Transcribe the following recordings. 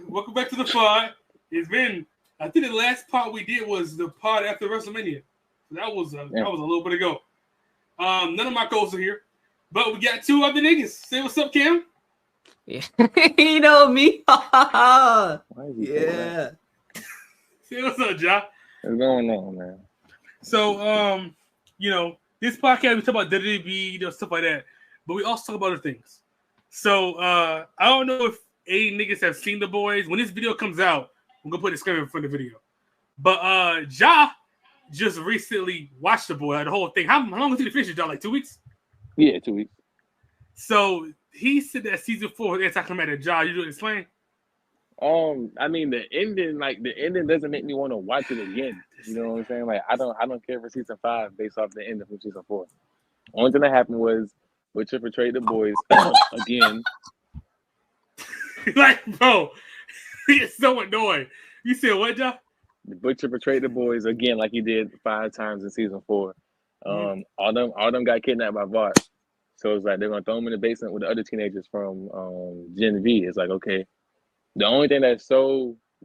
Welcome back to the pod. It's been, I think the last pod we did was the pod after WrestleMania. That was a little bit ago. None of my co-hosts are here, but we got two other niggas. Say what's up, Cam. Yeah. You know me. Yeah. Say what's up, Ja. What's going on, man? So, this podcast we talk about WWE, stuff like that, but we also talk about other things. So, I don't know if any niggas have seen The Boys. When this video comes out, I'm gonna put a disclaimer in front of the video. But Ja just recently watched The Boys, the whole thing. How long did he finish it, Ja? Like 2 weeks? Yeah, 2 weeks. So he said that season 4 was anticlimactic. Ja, you do explain? I mean the ending doesn't make me want to watch it again. You know what I'm saying? Like I don't care for season 5 based off the ending from season 4. Only thing that happened was Butcher portrayed the boys again. Like, bro, it's so annoying. You said what, Ja? Butcher portrayed the boys again like he did 5 times in season 4. All them got kidnapped by Bart. So it's like they're gonna throw them in the basement with the other teenagers from Gen V. It's like, okay. The only thing that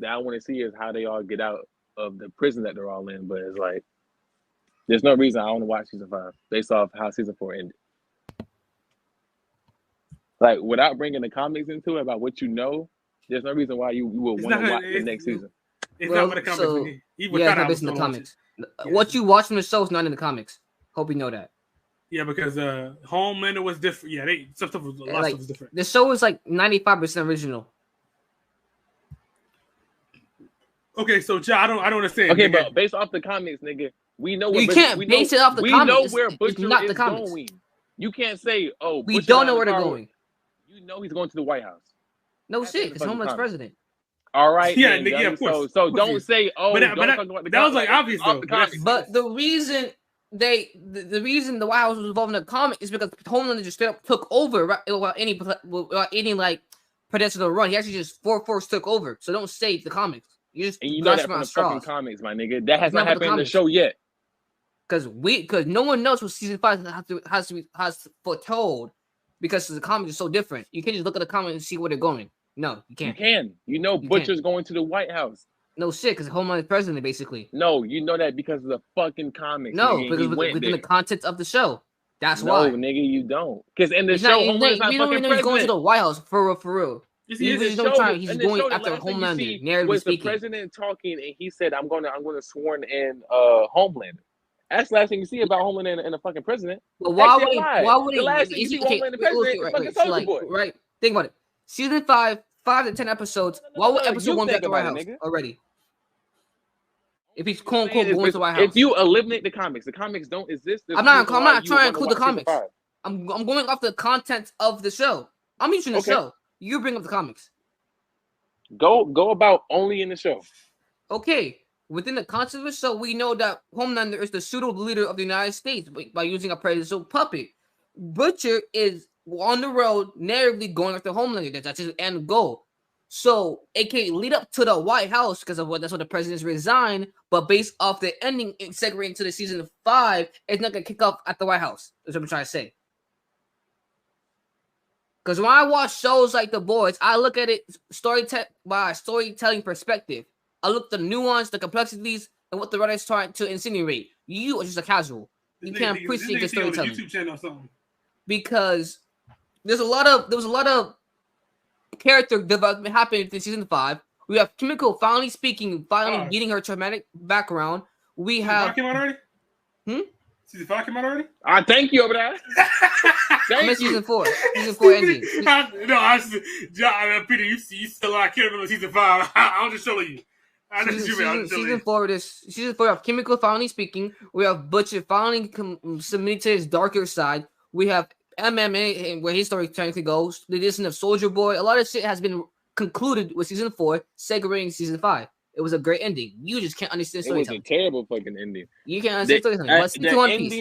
I want to see is how they all get out of the prison that they're all in. But it's like there's no reason I want to watch season 5 based off how season 4 ended. Like without bringing the comics into it about what you know, there's no reason why you would want to watch the next season. It's not what the comics. So, it's not based in the comics. Yeah. What you watch from the show is not in the comics. Hope you know that. Yeah, because Homelander was different. Yeah, some stuff was a lot of stuff was different. The show is like 95% original. Okay, so Ja, I don't understand. Okay, but based off the comics, nigga, we know you can't base it off the comics. We know where Butcher is going. You can't say, "Oh, we don't know where they're going." You know he's going to the White House. No shit, because Homeland's president. All right, yeah, nigga, yeah, of course. So don't say, "Oh, don't talk about the that was like obvious though. But the reason the reason the White House was involved in the comic is because Homelander just straight up took over without any like presidential run. He actually just force took over. So don't say the comics. You know that from the fucking comics, my nigga. That has not happened in the show yet. Because no one knows what season 5 has foretold because the comics are so different. You can't just look at the comics and see where they're going. No, you can't. You can. You know Butcher's going to the White House. No shit, because Homeland is president, basically. No, you know that because of the fucking comics. No, because within the context of the show. That's why. No, nigga, you don't. Because in the show, Homeland's not fucking president. He's going to the White House for real. He's going after Homelander, narratively speaking. The president talking, and he said, "I'm going to sworn in Homelander." That's the last thing you see about Homelander and the fucking president. But why would he? The last thing you see Homelander president is fucking Soldier Boy. Right. Think about it. Season 5 to 10 episodes. Why would episode 1 be at the White House already? If he's quote unquote going to the White House. If you eliminate the comics don't exist. I'm not trying to include the comics. I'm going off the content of the show. I'm using the show. You bring up the comics. Go about only in the show. Okay. Within the concept of the show, we know that Homelander is the pseudo leader of the United States by using a presidential puppet. Butcher is on the road, narratively going after Homelander. That's his end goal. So it can lead up to the White House because of that's what the president's resigned. But based off the ending, segregating into the season 5, it's not gonna kick off at the White House. That's what I'm trying to say. Because when I watch shows like The Boys, I look at it by a storytelling perspective. I look at the nuance, the complexities, and what the writer's trying to insinuate. You are just a casual. You can't appreciate the storytelling. YouTube channel or something. Because there was a lot of character development happening in season 5. We have Kimiko finally getting her traumatic background. We have. Season 5 came out already? Season 5 came out already? Thank you over there. I'm in season 4. Season 4 ending. Peter, you still I can't remember season 5. I'm just showing you. Season 4, we have Kimiko finally speaking. We have Butcher finally submitting to his darker side. We have MMA, where his story technically goes. The addition of Soldier Boy. A lot of shit has been concluded with season 4, segregating season 5. It was a great ending. You just can't understand storytelling. It was a terrible fucking ending. You can't understand storytelling. But stick to One Piece.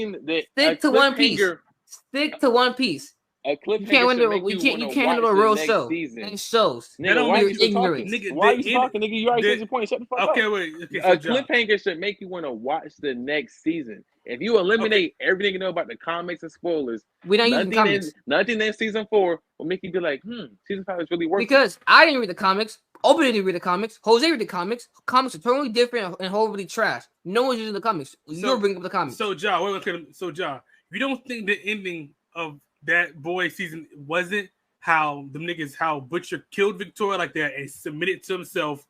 Stick to One Piece. Stick to One Piece. A cliffhanger you can't handle a real show. And shows. Nigga, why are you ignorant? Why are you talking, nigga? You already said your point. Shut the fuck up. Okay, wait. Okay, a cliffhanger should make you want to watch the next season. If you eliminate everything you know about the comics and spoilers, we don't use comics. Nothing in season 4 will make you be like, season 5 is really working. Because I didn't read the comics. Obi didn't read the comics. Jose read the comics. Comics are totally different and horribly trash. No one's using the comics. You're bringing up the comics. So, Ja, you don't think the ending of that boy season wasn't how Butcher killed Victoria like that and submitted to himself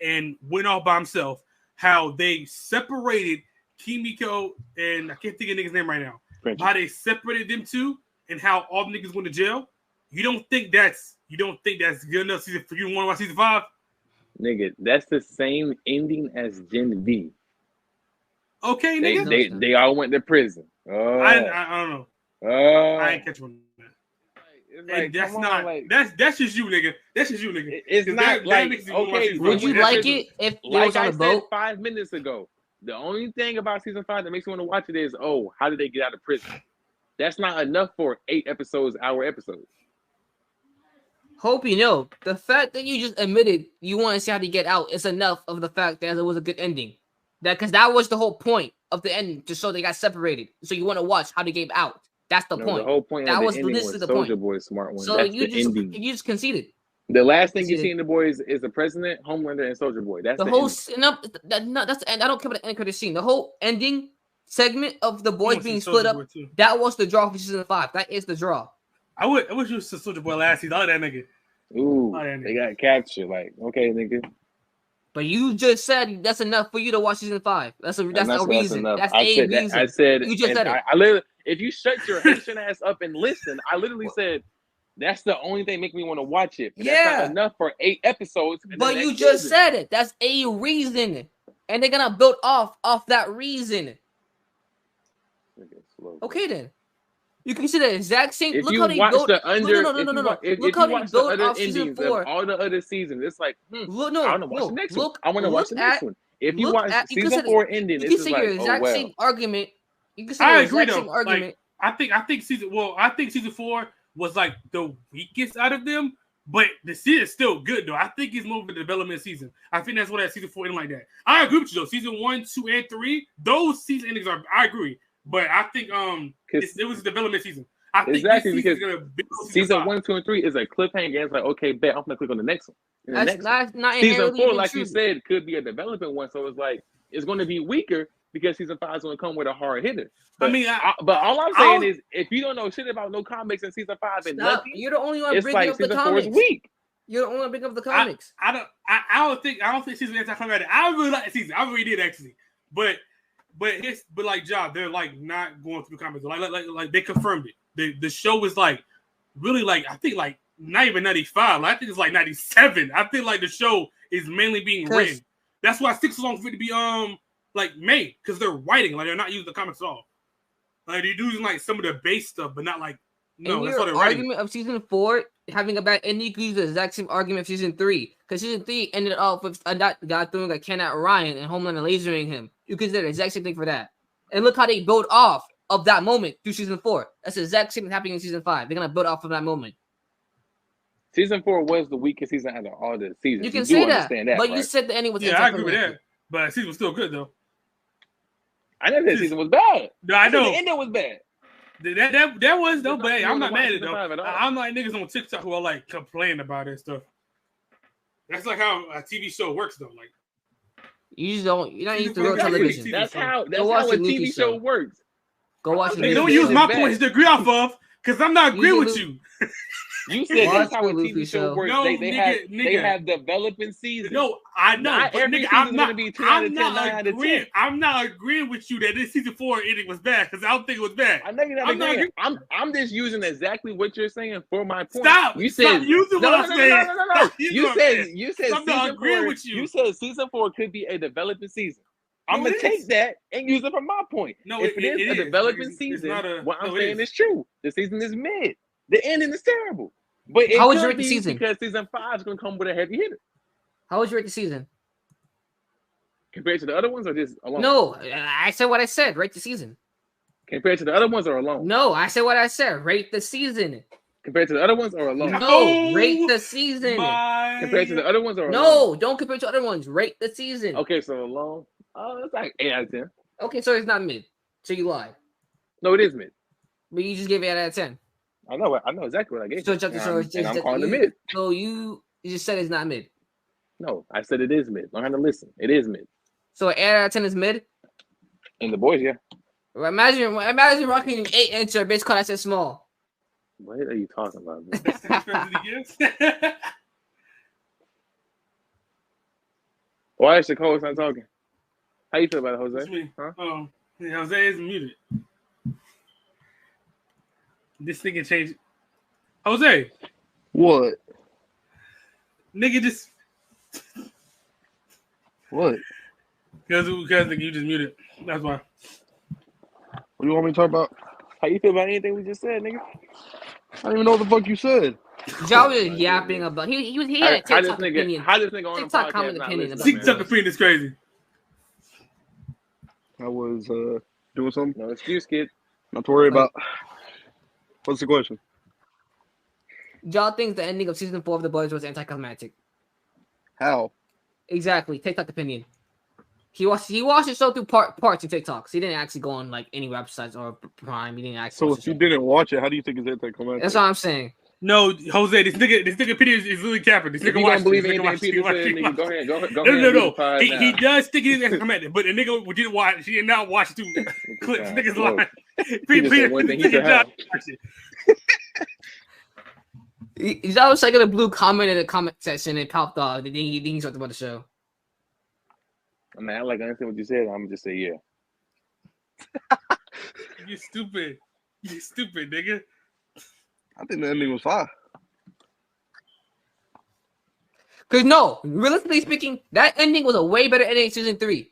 and went off by himself? How they separated Kimiko and I can't think of nigga's name right now. Frenchie. How they separated them two and how all the niggas went to jail. You don't think that's good enough season for you to want to watch season 5? Nigga, that's the same ending as Gen V. Okay, nigga. They all went to prison. Oh. I don't know. Oh. I ain't catch one. Like, that's not that's just you, nigga. That's just you, nigga. It's not okay. Would you like it if it was on the boat? 5 minutes ago, the only thing about season 5 that makes me want to watch it is, how did they get out of prison? That's not enough for 8 episodes, hour episodes. Hope you know the fact that you just admitted you want to see how they get out is enough of the fact that it was a good ending. Because that was the whole point of the ending, to show they got separated. So you want to watch how they get out. That's the point. The whole point that of the was ending was the Soulja point. Boy's smart one. So that's you just conceded. The last thing you see in The Boys is the president, Homelander, and Soulja Boy. That's the whole. That's the end. I don't care about the end credit scene. The whole ending segment of The Boys being split up. That was the draw for season 5. That is the draw. I wish you was Soulja Boy last season. I like that nigga. Ooh, they got captured. Like, okay, nigga. But you just said that's enough for you to watch season 5. That's a reason. That's a reason. I said you just said it. I literally, if you shut your Haitian ass up and listen, I literally said that's the only thing make me want to watch it. But that's not enough for 8 episodes. But you just said it. That's a reason, and they're gonna build off that reason. Okay then. You can see the exact same. If look you how they watch built. the under, No. Look how they built off season 4. All the other seasons, it's like, I want to watch the next one. I want to watch the next one. If you watch season 4 ending, you can say your exact same argument. You can say I your agree exact though. same argument. Like, I think season 4 was like the weakest out of them, but the season is still good though. I think it's more of a development season. I think that's what that season 4 ended like that. I agree with you though. Season 1, 2, and 3, those season endings are. I agree, but I think it was a development season. I think exactly because season 5. 1, 2, and 3 is a cliffhanger. It's like, okay, bet I'm gonna click on the next one. That's not season 4, like you said, could be a development one. So it's like it's going to be weaker because season 5 is going to come with a hard hitter. But, but all I'm saying is, if you don't know shit about no comics in season 5 and nothing, you're the only one bringing up the comics. Season 4 is weak. You're the only one bringing up the comics. I don't think season 8 come out. I really like the season. I really did actually, but like job, they're like not going through the comics. Like they confirmed it. The show is like really like I think like not even 95. I think it's like 97. I feel like the show is mainly being written. That's why 6 songs for it to be like made because they're writing like they're not using the comics at all. Like they're using like some of the base stuff, but not like no. That's what they're writing. Argument of season 4 having a bad ending, you could use the exact same argument of season 3 because season 3 ended off with that guy throwing a can at Ryan and Homelander lasering him. You could say the exact same thing for that. And look how they build off of that moment through season 4. That's the exact same thing happening in season 5. They're gonna build off of that moment. Season 4 was the weakest season out of all the seasons. You can say that, but right? you said the ending was. Yeah, I agree with that. But the season was still good though. I never said the season was bad. No, I know the ending was bad. That was though, but I'm not mad at it though. I'm like niggas on TikTok who are like complaining about it and stuff. That's like how a TV show works though. Like you're not used to real television. That's how a TV show works. Go watch it. Don't use my points to agree off of, because I'm not agreeing with you. You said that's how a TV show works. No, they have developing seasons. No, I know. Not every season is going to be 10 out of 10, 9 out of 10. I'm not agreeing with you that this season 4 ending was bad because I don't think it was bad. I know you're not agreeing. I'm just using exactly what you're saying for my point. Stop. You said using what I'm saying. No. You said I'm not agreeing with you. You said season 4 could be a developing season. I'm gonna take that and use it for my point. No, if it is a development season, what I'm saying is true. The season is mid. The ending is terrible. But how would you rate the season? Because season 5 is gonna come with a heavy hitter. How would you rate the season? Compared to the other ones, or just alone? No, I said what I said. Rate the season. Compared to the other ones, or alone? No, I said what I said. Rate the season. Compared to the other ones, or alone? No, rate the season. Compared to the other ones, or alone? No, don't compare to other ones. Rate the season. Okay, so alone. It's like 8 out of 10. Okay, so it's not mid. So you lied. No, it is mid. But you just gave 8 out of 10. I know exactly what I gave. So I'm calling it mid. So you just said it's not mid. No, I said it is mid. Learn how to listen. It is mid. So 8 out of 10 is mid. And the boys, yeah. Imagine rocking an 8-inch or base cut. I said small. What are you talking about, man? That's the difference he gives. Why is the co-host not talking? How you feel about it, Jose? That's me. Huh? Yeah, Jose is muted. This nigga changed. Jose, What? nigga just What? because nigga you just muted. That's why. What do you want me to talk about? How you feel about anything we just said, nigga? I don't even know what the fuck you said. Y'all was yapping about he had a TikTok opinion. How this nigga on the TikTok podcast comment not opinion listening, about TikTok man? opinion is crazy. I was doing something. No excuse, kid. Not to worry about. What's the question? Y'all think the ending of season 4 of The Boys was anticlimactic? How? Exactly. TikTok opinion. He watched the show through parts of TikToks. He didn't actually go on like any websites or Prime. He didn't actually. So watch if the you show. didn't watch it, how do you think it's anticlimactic? That's what I'm saying. No, Jose, this nigga opinion is really capping. This If nigga you watched don't believe it. This nigga anything watched Peter it. said, nigga, go ahead. Go ahead. No. do the pod He now. does think it is anticlimactic, but the nigga didn't watch. He did not watch two clips. Niggas Whoa. lying. Peter said one thing he said how. He's always like a blue comment in the comment section and popped off. Then he talked about the show. I mean, I like understand what you said. I'm gonna just say yeah. You stupid. You stupid, nigga. I think the ending was fire. Cause no, realistically speaking, that ending was a way better ending in season 3.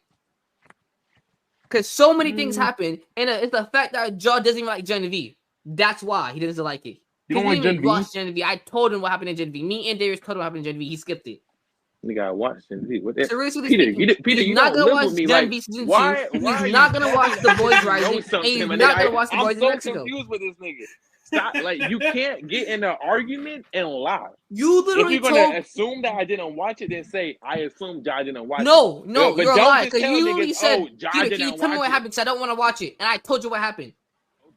Cause so many things happened, and it's the fact that Joe doesn't even like Genevieve. That's why he doesn't like it. You don't He like didn't even Genevieve? watch Genevieve. I told him what happened in Genevieve. Me and Darius told him what happened in Genevieve. He skipped it. Nigga, I watched it. What the- So realistically Peter, speaking, Peter, he's you not don't gonna live watch with me. Like, Genevieve season 2. why He's are not you gonna watch talking The like Boys you know Rising, and something, he's my not nigga? gonna watch The I'm Boys in so Mexico. confused with this nigga. Stop, like you can't get in an argument and lie. You If literally you're gonna told. assume that I didn't watch it, then say I assumed I didn't watch it. No, But you're a don't liar. just Because tell you literally niggas, said, "Oh, Ja Peter, can didn't you tell me watch what it." happened? Because I don't want to watch it. And I told you what happened.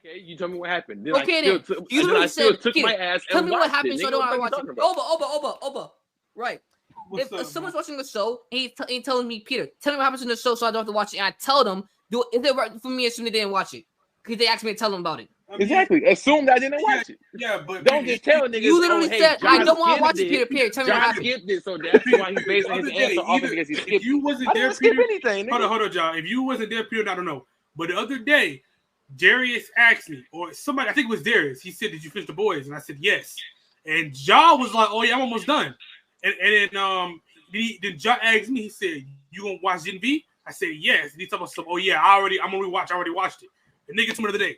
Okay, you told me what happened. Then Okay, I still then. took, You and then I literally still said, took Peter, my ass tell and me what watched happened it. so I Nigga, don't what want the to fuck watch you it. talking about? Oba. Right. What's If up, someone's man? watching the show, and he's telling me, Peter, tell me what happens in the show so I don't have to watch it. And I tell them, is it right for me to assume they didn't watch it? Because they asked me to tell them about it. I mean, Exactly. Assume that I didn't watch it. Yeah, but Don't just tell niggas. You literally oh, hey, said, I John don't want to watch skipped it, Peter. Tell me what John happened. skipped it, so that's why he's basing his The other day, answer off of because he if skipped you it. wasn't I there, didn't skip Peter, anything, nigga. hold on, John. If you wasn't there, Peter, I don't know. But the other day, Darius asked me, or somebody, I think it was Darius. He said, "Did you finish The Boys?" And I said, "Yes." And John was like, "Oh yeah, I'm almost done." And then John asked me. He said, "You gonna watch Gen V?" I said, "Yes." And he told me something. "Oh yeah, I'm gonna rewatch. I already watched it." The nigga told me the other day.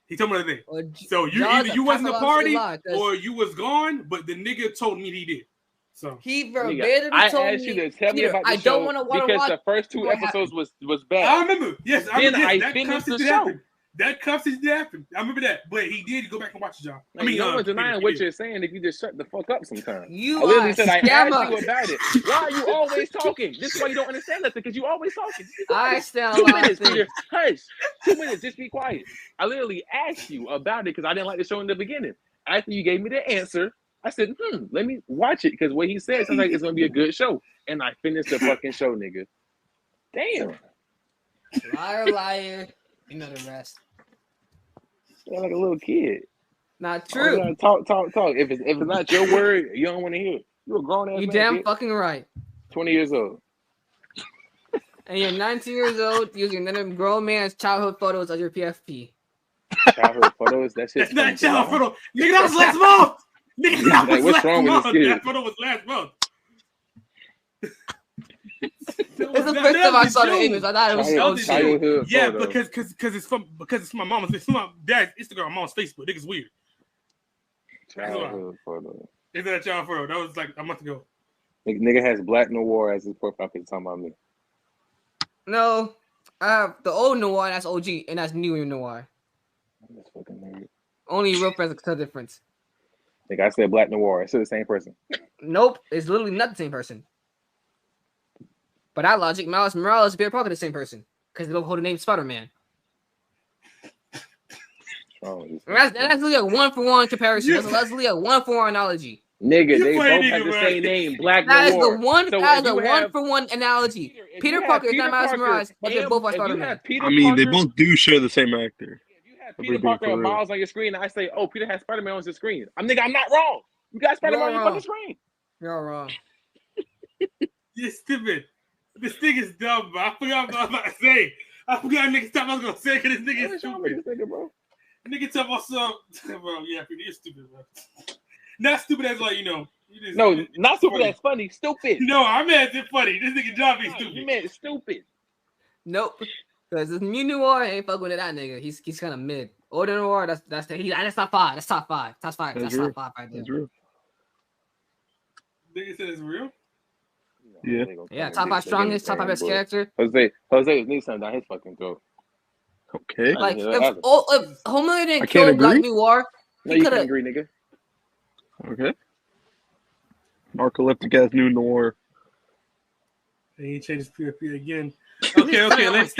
He told me the other day. So either you wasn't a party or you was gone, but the nigga told me he did. So He Nigga, verbatim I told asked me, you to tell me Peter, about the I show don't want to because watch the first 2 what episodes was I bad. remember. Yes, I Then remember. I That finished the conversation show. happened. That conversation did happen. I remember that. But he did go back and watch it, John. Like, no one's denying what you're saying if you just shut the fuck up sometimes. You I literally are said I scammer. asked you about it. Why are you always talking? This is why you don't understand nothing, because you always talking. Just be I quiet. stand 2 a lot of minutes, things. Peter. Hush. 2 minutes. Just be quiet. I literally asked you about it because I didn't like the show in the beginning. After you gave me the answer, I said, let me watch it because what he said sounds like it's going to be a good show. And I finished the fucking show, nigga. Damn. Liar. You know the rest. You're like a little kid. Not Oh, you true. gotta talk. If it's not your word, you don't want to hear it. You're a grown ass You man, damn kid. fucking right. 20 years old. And you're 19 years old using another grown man's childhood photos as your PFP. Childhood photos. That shit. That's not child photo. Nigga, that was last month. Nigga, that Like, was what's last wrong with month. this kid? That photo was last month. It's the first time I saw the image. I thought it was so shit. Childhood Yeah, photo. because it's from my mom's. It's from my dad's Instagram, my mom's Facebook. Nigga's weird. Childhood photo. Is that a child photo? That was like a month ago. Nigga has Black Noir as his profile picture. Talking about me. No, I have the old Noir, that's OG, and that's new Noir. This fucking nigga. Only real friends can tell the difference. Nigga, I said Black Noir. It's still the same person. Nope, it's literally not the same person. But that logic, Miles Morales and Peter Parker are the same person because they both hold the name Spider-Man. Oh, And that's literally a 1-for-1 comparison. That's literally a 1-for-1 analogy. Nigga, You they both funny have nigga, the bro. same name, Black That is the Noir. one. So That is if a you have- one-for-one analogy. if you Peter have Parker is Peter not Miles Parker Morales, but they're and- both our if you Spider-Man. have Peter I mean, they Parker- both do share the same actor. If you have If Peter we're being Parker for and real. Miles on your screen, and I say, "Oh, Peter has Spider-Man on his screen." I'm not wrong. You got Spider-Man on your wrong. fucking screen. You're wrong. You're stupid. This thing is dumb, bro. I forgot what I was about to say. I forgot nigga stuff I was gonna say because this nigga is What's wrong with stupid. this nigga, bro? Nigga talk about some bro, yeah, you're stupid, bro. Not stupid as like, you just, No, not stupid. funny. That's funny. Stupid. No, I meant it funny. This nigga job is You stupid. meant stupid. Nope. Because this Mu Noir ain't fucking with that nigga. He's kind of mid. Order Noir, that's top five. That's top five. That's top five right there. That's real. Nigga said it's real. Yeah. Yeah, top five strongest, top five best character. Jose needs something down his fucking throat. Okay. Like Yeah, if Homelander I didn't can't kill Black agree. Noir, No, he you could can't have. agree, nigga. Okay. Narcoleptic ass new noir. He changed his PFP again. Okay, let's